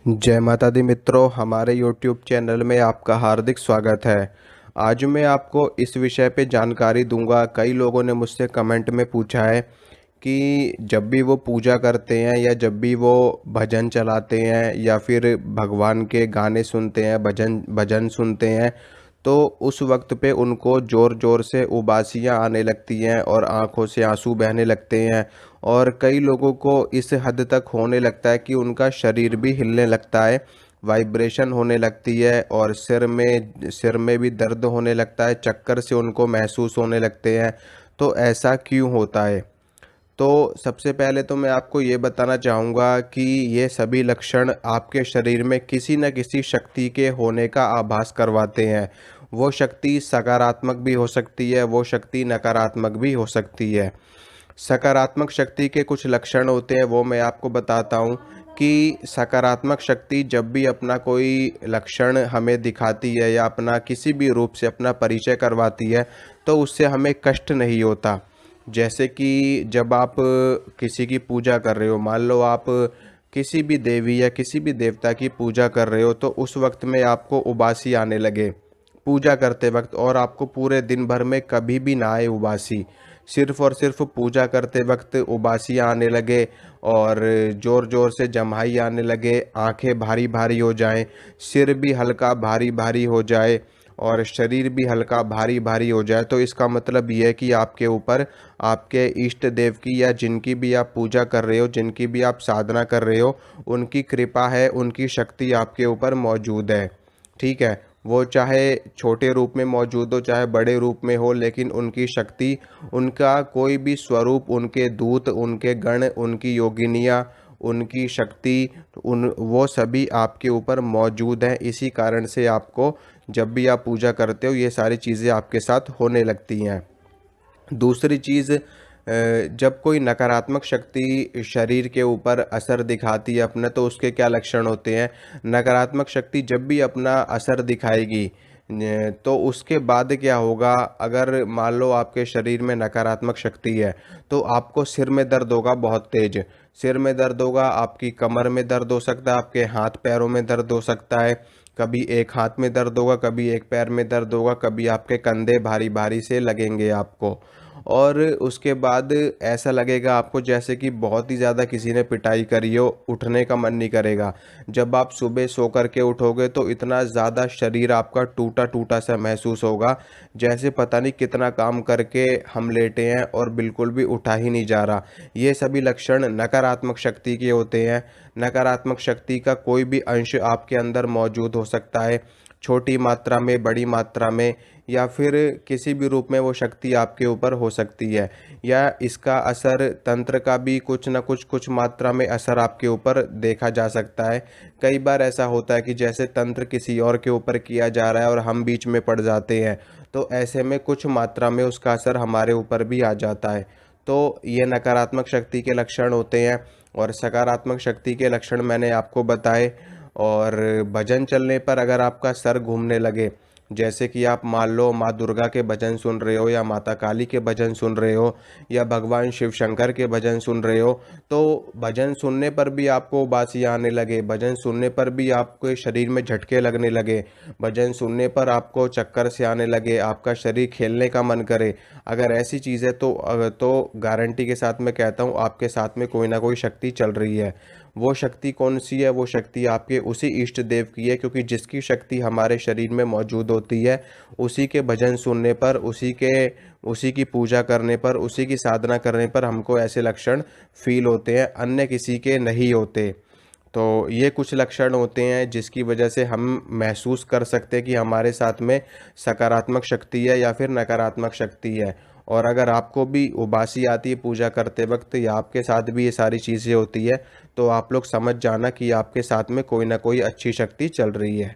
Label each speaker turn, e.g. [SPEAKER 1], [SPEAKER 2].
[SPEAKER 1] जय माता दी मित्रों, हमारे YouTube चैनल में आपका हार्दिक स्वागत है। आज मैं आपको इस विषय पे जानकारी दूंगा। कई लोगों ने मुझसे कमेंट में पूछा है कि जब भी वो पूजा करते हैं या जब भी वो भजन चलाते हैं या फिर भगवान के गाने सुनते हैं, भजन भजन सुनते हैं, तो उस वक्त पे उनको ज़ोर ज़ोर से उबासियाँ आने लगती हैं और आंखों से आंसू बहने लगते हैं। और कई लोगों को इस हद तक होने लगता है कि उनका शरीर भी हिलने लगता है, वाइब्रेशन होने लगती है और सिर में भी दर्द होने लगता है, चक्कर से उनको महसूस होने लगते हैं। तो ऐसा क्यों होता है? तो सबसे पहले तो मैं आपको ये बताना चाहूँगा कि ये सभी लक्षण आपके शरीर में किसी न किसी शक्ति के होने का आभास करवाते हैं। वो शक्ति सकारात्मक भी हो सकती है, वो शक्ति नकारात्मक भी हो सकती है। सकारात्मक शक्ति के कुछ लक्षण होते हैं, वो मैं आपको बताता हूँ कि सकारात्मक शक्ति जब भी अपना कोई लक्षण हमें दिखाती है या अपना किसी भी रूप से अपना परिचय करवाती है, तो उससे हमें कष्ट नहीं होता। जैसे कि जब आप किसी की पूजा कर रहे हो, मान लो आप किसी भी देवी या किसी भी देवता की पूजा कर रहे हो, तो उस वक्त में आपको उबासी आने लगे पूजा करते वक्त और आपको पूरे दिन भर में कभी भी ना आए उबासी, सिर्फ और सिर्फ पूजा करते वक्त उबासी आने लगे और ज़ोर ज़ोर से जम्हाई आने लगे, आंखें भारी भारी हो जाएं, सिर भी हल्का भारी भारी हो जाए और शरीर भी हल्का भारी भारी हो जाए, तो इसका मतलब ये है कि आपके ऊपर आपके इष्ट देव की या जिनकी भी आप पूजा कर रहे हो, जिनकी भी आप साधना कर रहे हो, उनकी कृपा है, उनकी शक्ति आपके ऊपर मौजूद है। ठीक है, वो चाहे छोटे रूप में मौजूद हो चाहे बड़े रूप में हो, लेकिन उनकी शक्ति, उनका कोई भी स्वरूप, उनके दूत, उनके गण, उनकी योगिनियाँ, उनकी शक्ति, उन वो सभी आपके ऊपर मौजूद हैं। इसी कारण से आपको जब भी आप पूजा करते हो ये सारी चीज़ें आपके साथ होने लगती हैं। दूसरी चीज़, जब कोई नकारात्मक शक्ति शरीर के ऊपर असर दिखाती है अपना, तो उसके क्या लक्षण होते हैं? नकारात्मक शक्ति जब भी अपना असर दिखाएगी तो उसके बाद क्या होगा? अगर मान लो आपके शरीर में नकारात्मक शक्ति है, तो आपको सिर में दर्द होगा, बहुत तेज सिर में दर्द होगा, आपकी कमर में दर्द हो सकता है, आपके हाथ पैरों में दर्द हो सकता है। कभी एक हाथ में दर्द होगा, कभी एक पैर में दर्द होगा, कभी आपके कंधे भारी भारी से लगेंगे आपको। और उसके बाद ऐसा लगेगा आपको जैसे कि बहुत ही ज़्यादा किसी ने पिटाई करी हो, उठने का मन नहीं करेगा। जब आप सुबह सो कर के उठोगे तो इतना ज़्यादा शरीर आपका टूटा टूटा सा महसूस होगा, जैसे पता नहीं कितना काम करके हम लेटे हैं और बिल्कुल भी उठा ही नहीं जा रहा। ये सभी लक्षण नकारात्मक शक्ति के होते हैं। नकारात्मक शक्ति का कोई भी अंश आपके अंदर मौजूद हो सकता है, छोटी मात्रा में, बड़ी मात्रा में, या फिर किसी भी रूप में वो शक्ति आपके ऊपर हो सकती है। या इसका असर तंत्र का भी कुछ मात्रा में असर आपके ऊपर देखा जा सकता है। कई बार ऐसा होता है कि जैसे तंत्र किसी और के ऊपर किया जा रहा है और हम बीच में पड़ जाते हैं, तो ऐसे में कुछ मात्रा में उसका असर हमारे ऊपर भी आ जाता है। तो ये नकारात्मक शक्ति के लक्षण होते हैं और सकारात्मक शक्ति के लक्षण मैंने आपको बताए। और भजन चलने पर अगर आपका सर घूमने लगे, जैसे कि आप मान लो माँ दुर्गा के भजन सुन रहे हो या माता काली के भजन सुन रहे हो या भगवान शिव शंकर के भजन सुन रहे हो, तो भजन सुनने पर भी आपको उबासी आने लगे, भजन सुनने पर भी आपके शरीर में झटके लगने लगे, भजन सुनने पर आपको चक्कर से आने लगे, आपका शरीर खेलने का मन करे, अगर ऐसी चीज़ है तो गारंटी के साथ मैं कहता हूँ आपके साथ में कोई ना कोई शक्ति चल रही है। वो शक्ति कौन सी है? वो शक्ति आपके उसी इष्ट देव की है, क्योंकि जिसकी शक्ति हमारे शरीर में मौजूद होती है, उसी के भजन सुनने पर, उसी की पूजा करने पर, उसी की साधना करने पर हमको ऐसे लक्षण फील होते हैं, अन्य किसी के नहीं होते। तो ये कुछ लक्षण होते हैं जिसकी वजह से हम महसूस कर सकते हैं कि हमारे साथ में सकारात्मक शक्ति है या फिर नकारात्मक शक्ति है। और अगर आपको भी उबासी आती है पूजा करते वक्त या आपके साथ भी ये सारी चीज़ें होती है, तो आप लोग समझ जाना कि आपके साथ में कोई ना कोई अच्छी शक्ति चल रही है।